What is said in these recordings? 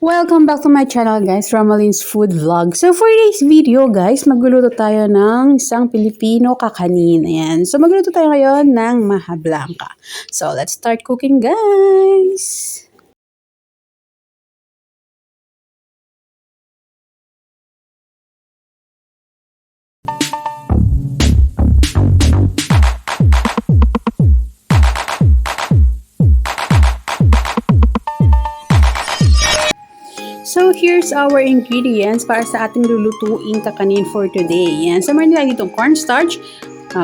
Welcome back to my channel guys, Ramaline's Food Vlog. So for today's video guys, magluluto tayo ng isang Pilipino kakanin. Ayan. So magluluto tayo ngayon ng maha blanca. So let's start cooking guys! So, here's our ingredients para sa ating lulutuing kakanin for today. Yan. So, meron tayo ditong cornstarch,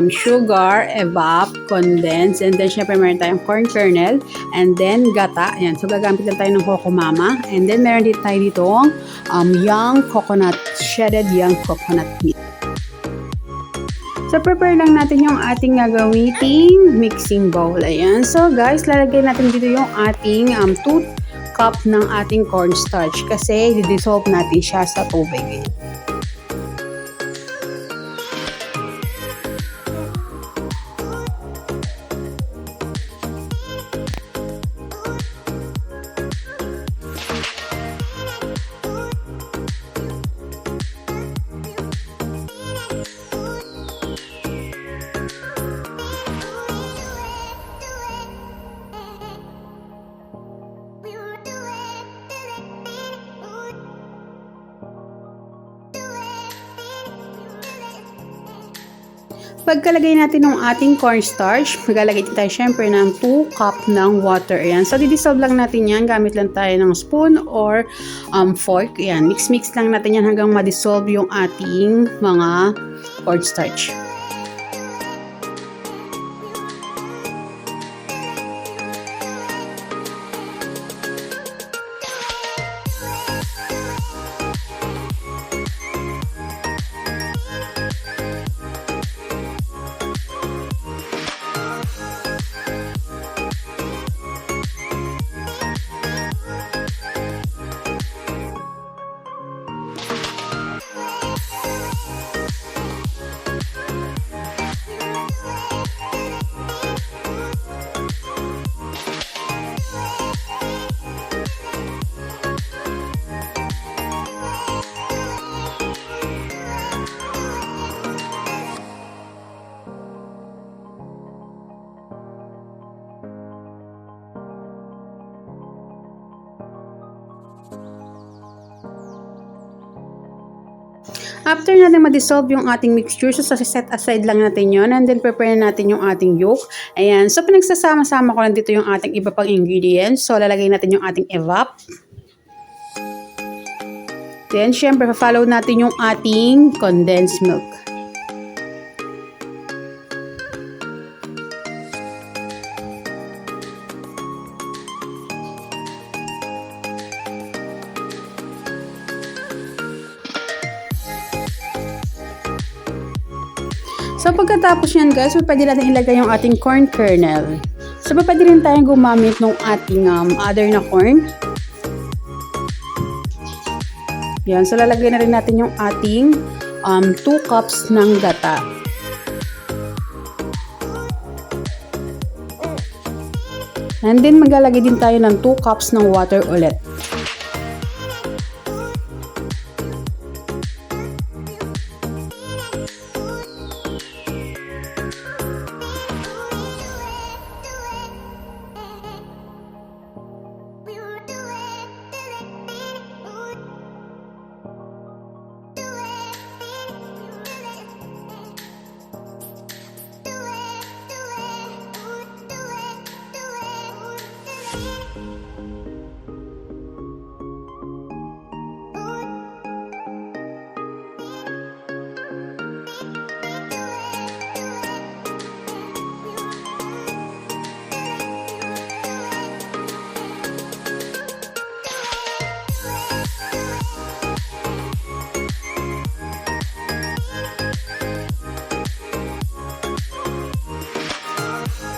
sugar, evap, condense, and then syempre meron tayong corn kernel, and then gata. Yan. So, gagamit lang tayo ng Coco Mama. And then, meron din tayo ditong young coconut, shredded young coconut meat. So, prepare lang natin yung ating gagamiting mixing bowl. Ayan. So, guys, lalagay natin dito yung ating 2 cup ng ating cornstarch kasi i-dissolve natin siya sa tubig. Pagkalagay natin ng ating cornstarch, maglalagay tayo syempre ng 2 cup ng water. Ayan. So, didissolve lang natin yan. Gamit lang tayo ng spoon or fork. Ayan. Mix-mix lang natin yan hanggang ma-dissolve yung ating mga cornstarch. After natin ma-dissolve yung ating mixture, so set aside lang natin yon, and then prepare natin yung ating yolk. Ayan, so pinagsasama-sama ko lang dito yung ating iba pang ingredients. So lalagay natin yung ating evap. Then syempre follow natin yung ating condensed milk. So, pagkatapos yan guys, pwede natin ilagay yung ating corn kernel. So, pwede rin tayong gumamit ng ating other na corn. Yan. So, lalagay na rin natin yung ating 2 cups ng gata. And then, maglalagay din tayo ng 2 cups ng water ulit.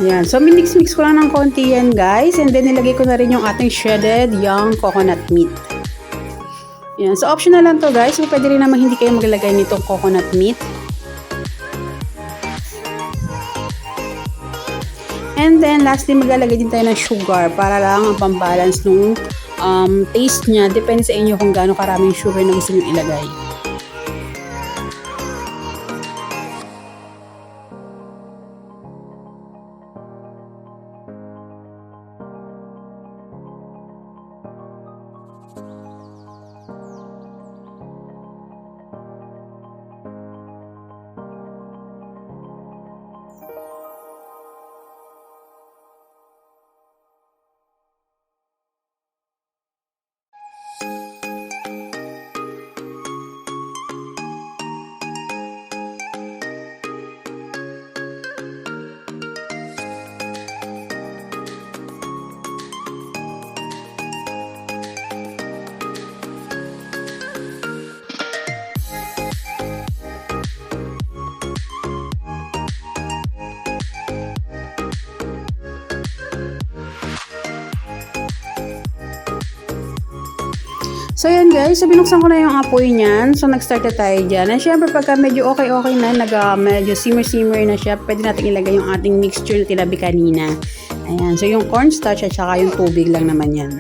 Yan. So, minix-mix ko lang ng konti yan, guys. And then, nilagay ko na rin yung ating shredded young coconut meat. Yan. So, optional lang to, guys. So, pwede rin naman hindi kayo maglagay nitong coconut meat. And then, lastly, maglalagay din tayo ng sugar para lang ang pambalance nung taste niya. Depende sa inyo kung gaano karaming sugar na gusto nyo ilagay. So yan guys, so binuksan ko na yung apoy niyan. So nag-start na tayo dyan. And syempre pagka medyo okay na, medyo simmer na siya, pwede natin ilagay yung ating mixture na tinabi kanina. Ayan, so yung cornstarch at saka yung tubig lang naman yan.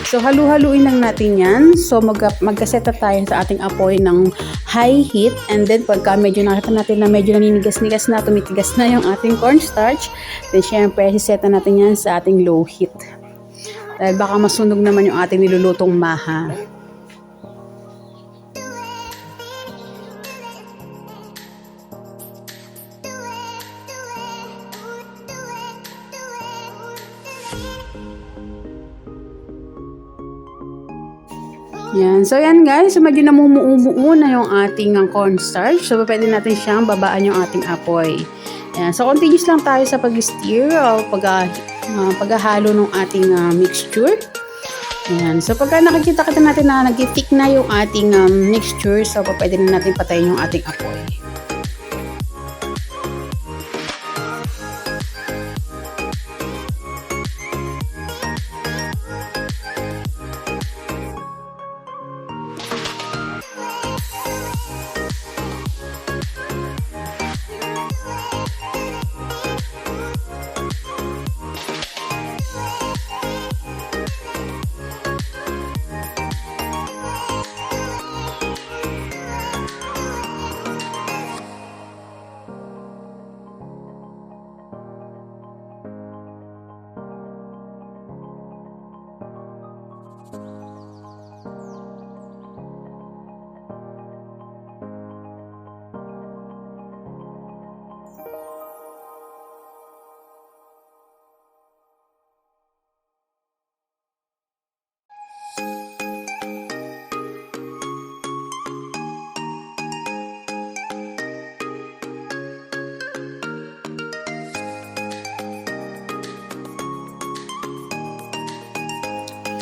So halu-haluin lang natin yan. So magkaset na tayo sa ating apoy ng high heat. And then pagka medyo nakita natin na medyo naninigas-nigas na, tumitigas na yung ating cornstarch, then syempre siset na natin yan sa ating low heat. Dahil baka masunog naman yung ating nilulutong maha. Yan. So yan guys, so medyo namumuo na yung ating cornstarch. So pwede natin siyang babaan yung ating apoy. Yan. So continuous lang tayo sa pag-stir o paghahalo ng ating mixture. Yan. So pagka nakikita natin na nag-thick na yung ating mixture, so pwede na natin patayin yung ating apoy.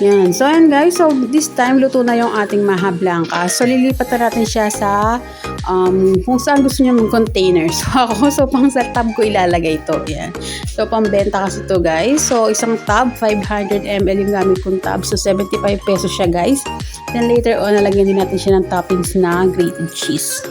Yan. So, ayan guys. So, this time, luto na yung ating maha blanca. So, lilipat na natin siya sa kung saan gusto niyo mong container. So, pang sa tab ko ilalagay ito. Yan. So, pambenta kasi ito guys. So, isang tab, 500 ml yung gamit kong tab. So, 75 pesos siya guys. Then, later on, nalagyan din natin siya ng toppings na grated cheese.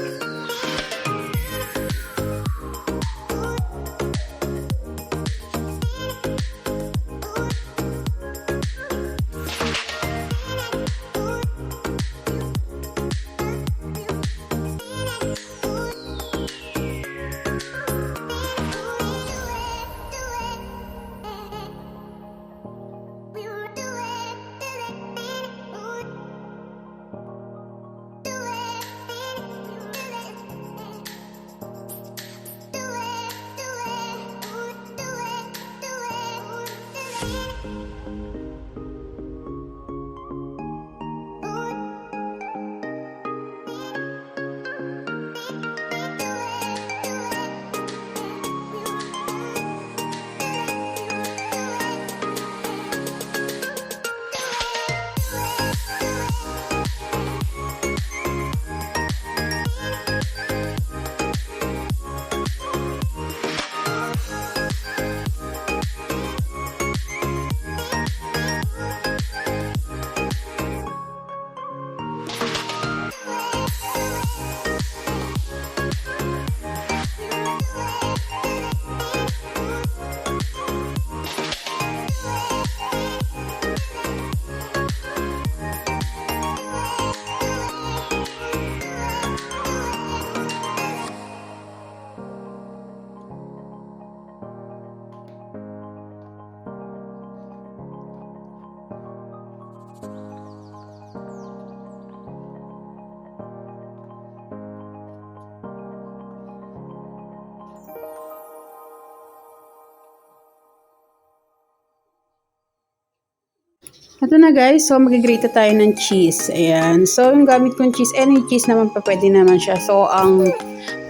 Ito na guys, so mag-grate tayo ng cheese. Ayan. So yung gamit kong cheese, any cheese naman pa pwede naman siya. So ang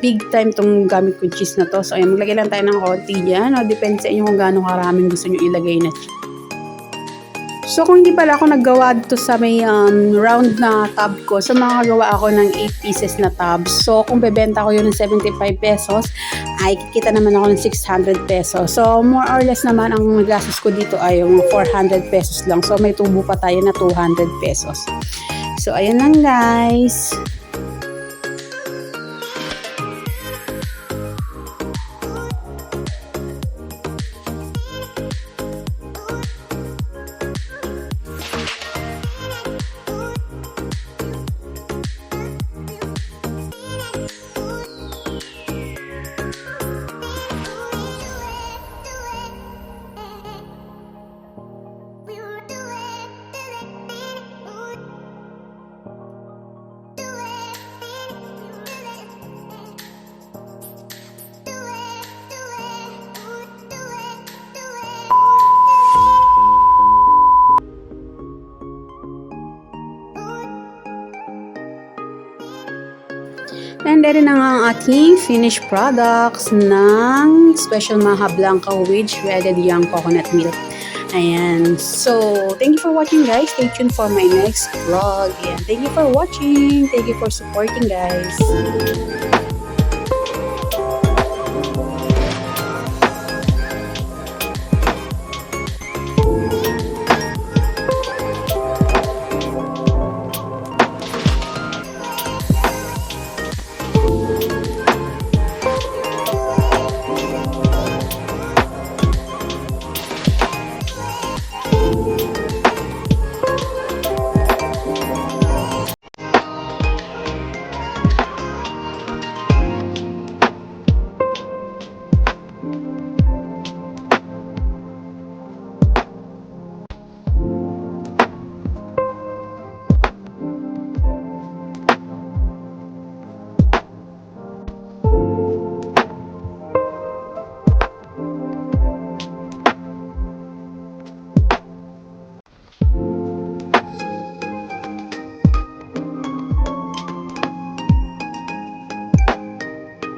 big time tong gamit kong cheese na to. So ayan, maglagay lang tayo ng konti dyan. O, depende sa inyo kung gaano karaming gusto nyo ilagay na cheese. So kung hindi pala ako naggawa dito sa may round na tub ko, so makagawa ako ng 8 pieces na tub. So kung bebenta ko yun ng 75 pesos, ay kikita naman ako ng 600 pesos. So more or less naman ang gastos ko dito ay yung 400 pesos lang. So may tubo pa tayo na 200 pesos. So ayan lang guys. And rin na nga ang ating finished products ng Special Maha Blanca with shredded young coconut milk. Ayan. So, thank you for watching guys. Stay tuned for my next vlog. And thank you for watching. Thank you for supporting guys.